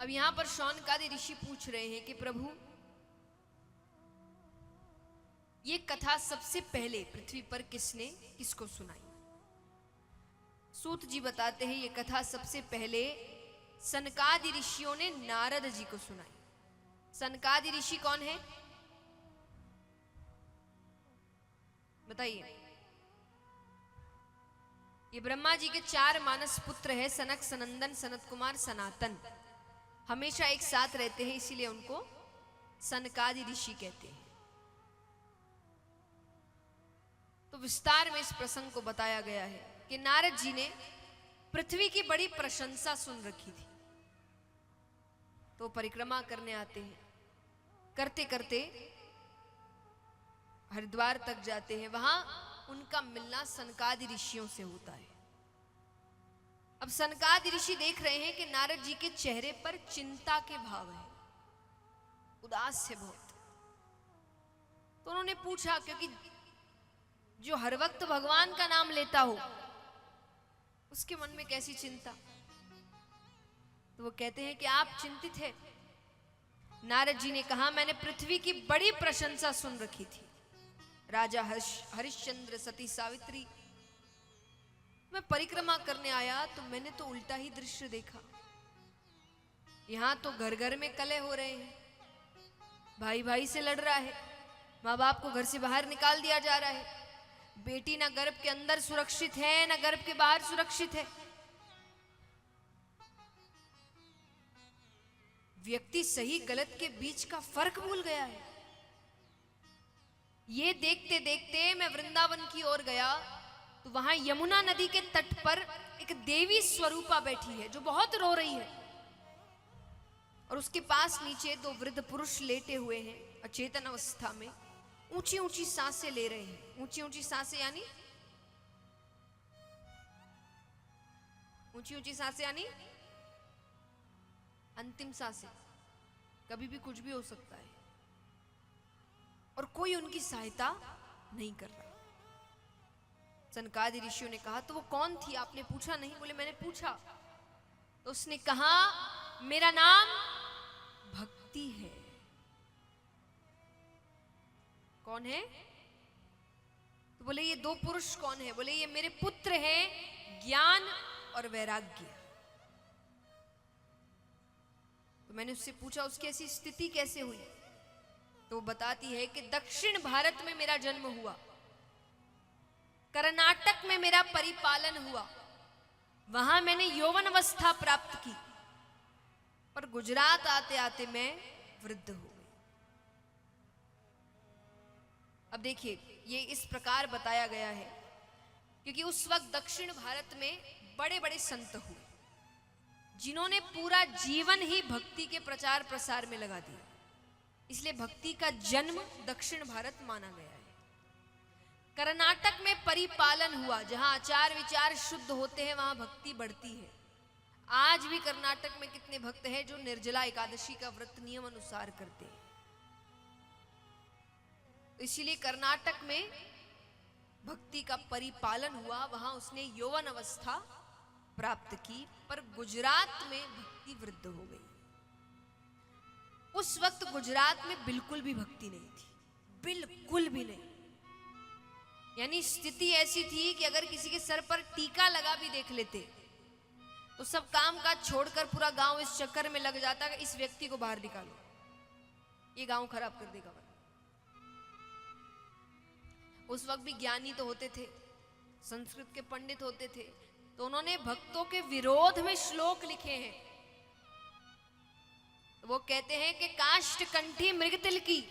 अब यहां पर शौनकादि ऋषि पूछ रहे हैं कि प्रभु, ये कथा सबसे पहले पृथ्वी पर किसने किसको सुनाई? सूत जी बताते हैं ये कथा सबसे पहले सनकादि ऋषियों ने नारद जी को सुनाई। सनकादि ऋषि कौन है बताइए? ये ब्रह्मा जी के 4 मानस पुत्र है, सनक, सनंदन, सनत कुमार, सनातन। हमेशा एक साथ रहते हैं, इसीलिए उनको सनकादि ऋषि कहते हैं। तो विस्तार में इस प्रसंग को बताया गया है कि नारद जी ने पृथ्वी की बड़ी प्रशंसा सुन रखी थी, तो परिक्रमा करने आते हैं। करते करते हरिद्वार तक जाते हैं, वहां उनका मिलना सनकादि ऋषियों से होता है। अब सनकादि ऋषि देख रहे हैं कि नारद जी के चेहरे पर चिंता के भाव है, उदास है बहुत। तो उन्होंने पूछा, क्योंकि जो हर वक्त भगवान का नाम लेता हो उसके मन में कैसी चिंता? तो वो कहते हैं कि आप चिंतित हैं। नारद जी ने कहा, मैंने पृथ्वी की बड़ी प्रशंसा सुन रखी थी, राजा हरिश्चंद्र, सती सावित्री। मैं परिक्रमा करने आया तो मैंने तो उल्टा ही दृश्य देखा। यहां तो घर घर में कलह हो रहे हैं, भाई भाई से लड़ रहा है, माँ बाप को घर से बाहर निकाल दिया जा रहा है, बेटी ना गर्भ के अंदर सुरक्षित है ना गर्भ के बाहर सुरक्षित है। व्यक्ति सही गलत के बीच का फर्क भूल गया है। ये देखते देखते मैं वृंदावन की ओर गया तो वहां यमुना नदी के तट पर एक देवी स्वरूपा बैठी है जो बहुत रो रही है, और उसके पास नीचे 2 वृद्ध पुरुष लेटे हुए हैं अचेतन अवस्था में, ऊंची ऊंची सांसें ले रहे हैं। ऊंची ऊंची सांसें यानी ऊंची ऊंची सांसें यानी अंतिम सांसें, कभी भी कुछ भी हो सकता है, और कोई उनकी सहायता नहीं कर रहा। सनकादि ऋषियों ने कहा, तो वो कौन थी, आपने पूछा नहीं? बोले, मैंने पूछा। तो उसने कहा, मेरा नाम भक्ति है। कौन है? तो बोले, ये 2 पुरुष कौन है? बोले, ये मेरे पुत्र हैं, ज्ञान और वैराग्य। तो मैंने उससे पूछा, उसकी ऐसी स्थिति कैसे हुई? तो बताती है कि दक्षिण भारत में मेरा जन्म हुआ, कर्नाटक में मेरा परिपालन हुआ, वहां मैंने यौवन अवस्था प्राप्त की, पर गुजरात आते आते मैं वृद्ध हो गई। अब देखिए, ये इस प्रकार बताया गया है क्योंकि उस वक्त दक्षिण भारत में बड़े बड़े संत हुए जिन्होंने पूरा जीवन ही भक्ति के प्रचार प्रसार में लगा दिया, इसलिए भक्ति का जन्म दक्षिण भारत माना गया है। कर्नाटक में परिपालन हुआ, जहां आचार विचार शुद्ध होते हैं वहां भक्ति बढ़ती है। आज भी कर्नाटक में कितने भक्त हैं जो निर्जला एकादशी का व्रत नियम अनुसार करते हैं। इसीलिए कर्नाटक में भक्ति का परिपालन हुआ, वहां उसने यौवन अवस्था प्राप्त की, पर गुजरात में भक्ति वृद्ध हो गई। उस वक्त गुजरात में बिल्कुल भी भक्ति नहीं थी, बिल्कुल भी नहीं। यानी स्थिति ऐसी थी कि अगर किसी के सर पर टीका लगा भी देख लेते तो सब काम काज छोड़कर पूरा गांव इस चक्कर में लग जाता कि इस व्यक्ति को बाहर निकालो, ये गांव खराब कर देगा। उस वक्त भी ज्ञानी तो होते थे, संस्कृत के पंडित होते थे, तो उन्होंने भक्तों के विरोध में श्लोक लिखे हैं। वो कहते हैं कि काष्ठ कंठी मृगतिल की,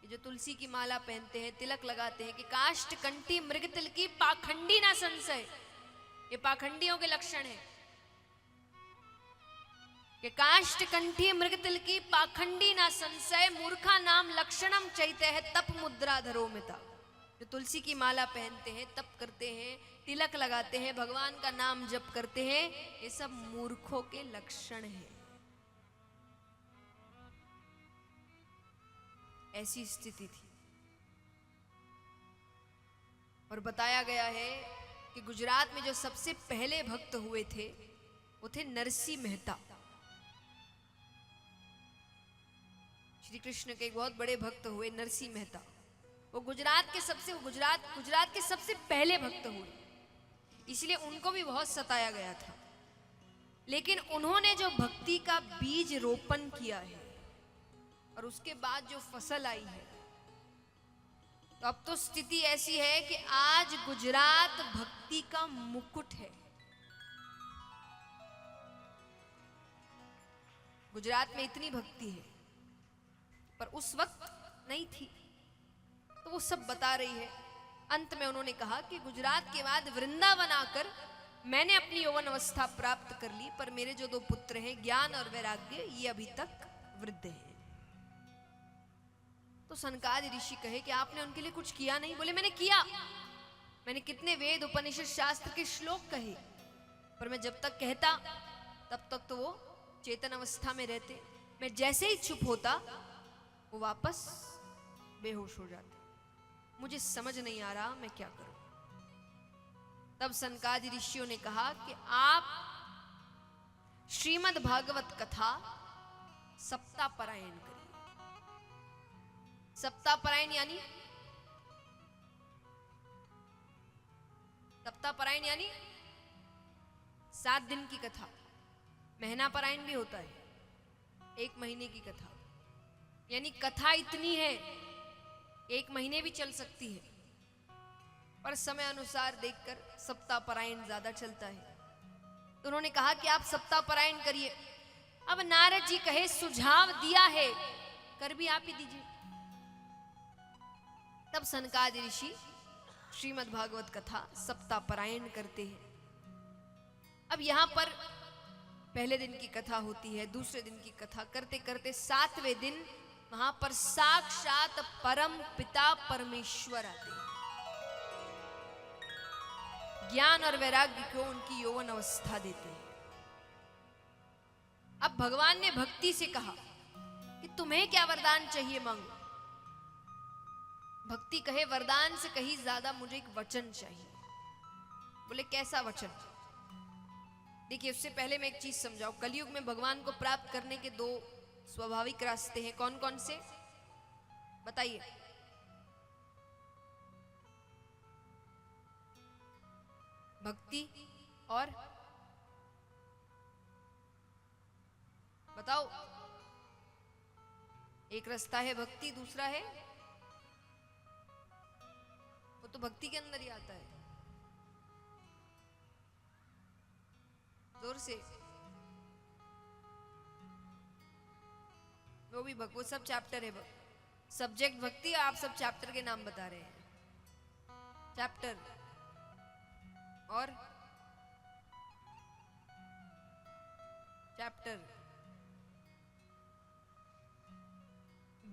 जो तुलसी की माला पहनते हैं, तिलक लगाते हैं, कि काष्ठ कंठी मृगतिल की पाखंडी ना संशय, ये पाखंडियों के लक्षण है। कि काष्ठ कंठी मृगतिल की पाखंडी ना संशय, मूर्खा नाम लक्षणम चैते है तप मुद्रा धरोमिता। जो तुलसी की माला पहनते हैं, तप करते हैं, तिलक लगाते हैं, भगवान का नाम जप करते हैं, ये सब मूर्खों के लक्षण हैं। ऐसी स्थिति थी। और बताया गया है कि गुजरात में जो सबसे पहले भक्त हुए थे वो थे नरसी मेहता। श्री कृष्ण के एक बहुत बड़े भक्त हुए नरसी मेहता। वो गुजरात के सबसे पहले भक्त हुए, इसलिए उनको भी बहुत सताया गया था। लेकिन उन्होंने जो भक्ति का बीज रोपण किया है और उसके बाद जो फसल आई है, तो अब तो स्थिति ऐसी है कि आज गुजरात भक्ति का मुकुट है। गुजरात में इतनी भक्ति है, पर उस वक्त नहीं थी। तो वो सब बता रही है। अंत में उन्होंने कहा कि गुजरात के बाद वृंदावन आकर मैंने अपनी यौवन अवस्था प्राप्त कर ली, पर मेरे जो 2 पुत्र हैं ज्ञान और वैराग्य, ये अभी तक वृद्ध हैं। तो सनकादि ऋषि कहे कि आपने उनके लिए कुछ किया नहीं? बोले मैंने किया, मैंने कितने वेद उपनिषद शास्त्र के श्लोक कहे, पर मैं जब तक कहता तब तक तो वो चेतन अवस्था में रहते। मैं जैसे ही चुप होता वो वापस बेहोश हो जाते। मुझे समझ नहीं आ रहा मैं क्या करूं। तब सनकादि ऋषियों ने कहा कि आप श्रीमद् भागवत कथा सप्ताहपरायण करिए। सप्ताहपरायण यानी 7 दिन की कथा। महीना परायण भी होता है, 1 महीने की कथा। यानी कथा इतनी है 1 महीने भी चल सकती है, पर समय अनुसार देखकर सप्ताहपरायण ज्यादा चलता है। तो उन्होंने कहा कि आप सप्ताहपरायण करिए। अब नारद जी कहे सुझाव दिया है, कर भी आप ही दीजिए। तब सनकादि ऋषि श्रीमद् भागवत कथा सप्ताहपरायण करते हैं। अब यहां पर पहले दिन की कथा होती है, दूसरे दिन की कथा करते करते 7वें दिन वहां पर साक्षात परम पिता परमेश्वर आते हैं। ज्ञान और वैराग्य को उनकी यौवन अवस्था देते हैं। अब भगवान ने भक्ति से कहा कि तुम्हें क्या वरदान चाहिए मांगो। भक्ति कहे वरदान से कहीं ज्यादा मुझे एक वचन चाहिए। बोले कैसा वचन? देखिए उससे पहले मैं एक चीज समझाऊं। कलयुग में भगवान को प्राप्त करने के 2 स्वाभाविक रास्ते हैं। कौन कौन से बताइए? भक्ति और बताओ। एक रास्ता है भक्ति, दूसरा है वो तो भक्ति के अंदर ही आता है। जोर से। वो भी वो सब चैप्टर है। सब्जेक्ट भक्ति, आप सब चैप्टर के नाम बता रहे हैं। चैप्टर और चैप्टर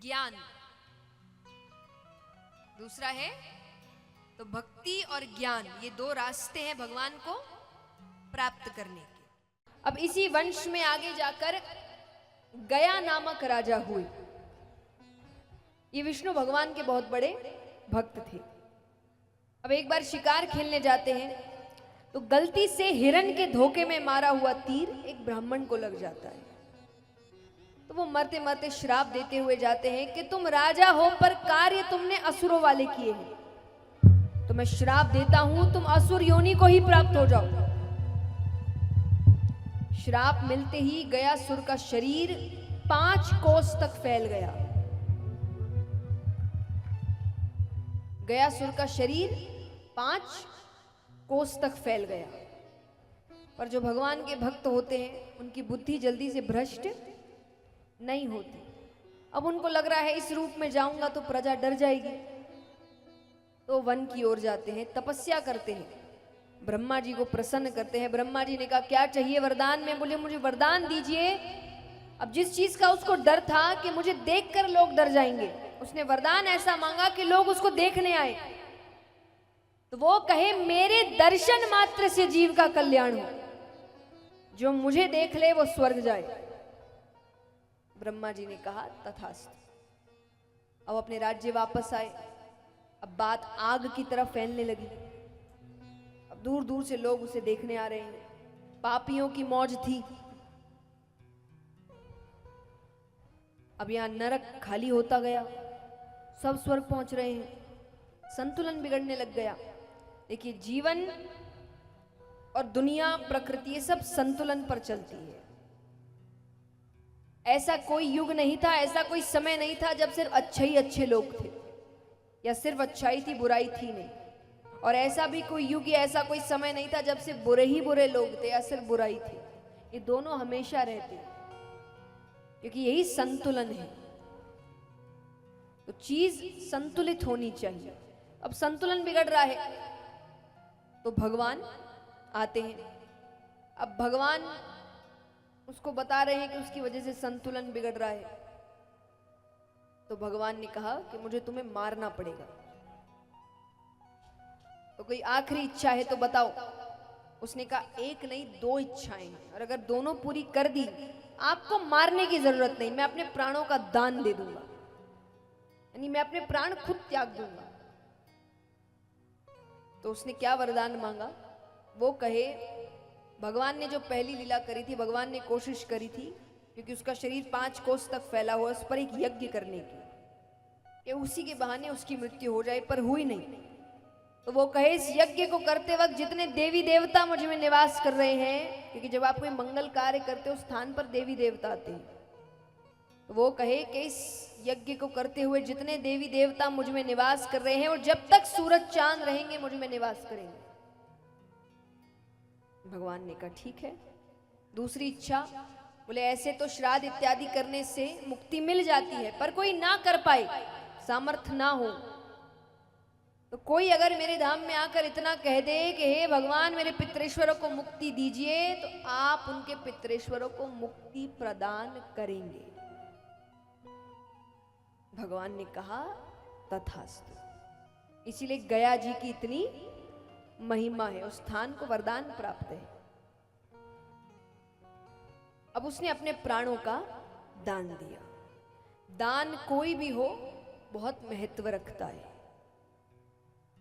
ज्ञान दूसरा है। तो भक्ति और ज्ञान ये 2 रास्ते हैं भगवान को प्राप्त करने के। अब इसी वंश में आगे जाकर गया नामक राजा हुए। ये विष्णु भगवान के बहुत बड़े भक्त थे। अब एक बार शिकार खेलने जाते हैं तो गलती से हिरण के धोखे में मारा हुआ तीर एक ब्राह्मण को लग जाता है। तो वो मरते मरते श्राप देते हुए जाते हैं कि तुम राजा हो पर कार्य तुमने असुरों वाले किए हैं, तो मैं श्राप देता हूं तुम असुर योनि को ही प्राप्त हो जाओ। श्राप मिलते ही गयासुर का शरीर 5 कोस तक फैल गया। गयासुर का शरीर 5 कोस तक फैल गया। पर जो भगवान के भक्त होते हैं उनकी बुद्धि जल्दी से भ्रष्ट नहीं होती। अब उनको लग रहा है इस रूप में जाऊंगा तो प्रजा डर जाएगी, तो वन की ओर जाते हैं, तपस्या करते हैं, ब्रह्मा जी को प्रसन्न करते हैं। ब्रह्मा जी ने कहा क्या चाहिए वरदान में? बोले मुझे वरदान दीजिए। अब जिस चीज का उसको डर था कि मुझे देखकर लोग डर जाएंगे, उसने वरदान ऐसा मांगा कि लोग उसको देखने आए। तो वो कहे मेरे दर्शन मात्र से जीव का कल्याण हो, जो मुझे देख ले वो स्वर्ग जाए। ब्रह्मा जी ने कहा तथास्तु। अब अपने राज्य वापस आए। अब बात आग की तरफ फैलने लगी। अब दूर दूर से लोग उसे देखने आ रहे हैं। पापियों की मौज थी। अब यहां नरक खाली होता गया, सब स्वर्ग पहुंच रहे हैं, संतुलन बिगड़ने लग गया। देखिए, जीवन और दुनिया, प्रकृति, ये सब संतुलन पर चलती है। ऐसा कोई युग नहीं था, ऐसा कोई समय नहीं था जब सिर्फ अच्छे ही अच्छे लोग थे, या सिर्फ अच्छाई थी बुराई थी नहीं। और ऐसा भी कोई युग या ऐसा कोई समय नहीं था जब सिर्फ बुरे ही बुरे लोग थे या सिर्फ बुराई थी। ये दोनों हमेशा रहते हैं, क्योंकि यही संतुलन है। तो चीज संतुलित होनी चाहिए। अब संतुलन बिगड़ रहा है तो भगवान आते हैं। अब भगवान उसको बता रहे हैं कि उसकी वजह से संतुलन बिगड़ रहा है। तो भगवान ने कहा कि मुझे तुम्हें मारना पड़ेगा, तो कोई आखिरी इच्छा है तो बताओ। उसने कहा, एक नहीं दो इच्छाएं हैं, और अगर दोनों पूरी कर दी आपको मारने की जरूरत नहीं, मैं अपने प्राणों का दान दे दूंगा, यानी मैं अपने प्राण खुद त्याग दूंगा। तो उसने क्या वरदान मांगा? वो कहे, भगवान ने जो पहली लीला करी थी, भगवान ने कोशिश करी थी, क्योंकि उसका शरीर 5 कोस तक फैला हुआ, उस पर एक यज्ञ करने की, कि उसी के बहाने उसकी मृत्यु हो जाए, पर हुई नहीं। तो वो कहे, इस यज्ञ को करते वक्त जितने देवी देवता मुझ में निवास कर रहे हैं, क्योंकि जब आप कोई मंगल कार्य करते हो, स्थान पर देवी देवता आते हैं, तो वो कहे कि इस यज्ञ को करते हुए जितने देवी देवता मुझ में निवास कर रहे हैं, और जब तक सूरज चांद रहेंगे मुझ में निवास करेंगे। भगवान ने कहा, ठीक है। दूसरी इच्छा, बोले ऐसे तो श्राद्ध इत्यादि करने से मुक्ति मिल जाती है, पर कोई ना कर पाए, सामर्थ्य ना हो, तो कोई अगर मेरे धाम में आकर इतना कह दे कि हे भगवान मेरे पितरेश्वरों को मुक्ति दीजिए, तो आप उनके पितरेश्वरों को मुक्ति प्रदान करेंगे। भगवान ने कहा, तथास्तु। इसीलिए गया जी की इतनी महिमा है, उस स्थान को वरदान प्राप्त है। अब उसने अपने प्राणों का दान दिया। दान कोई भी हो बहुत महत्व रखता है।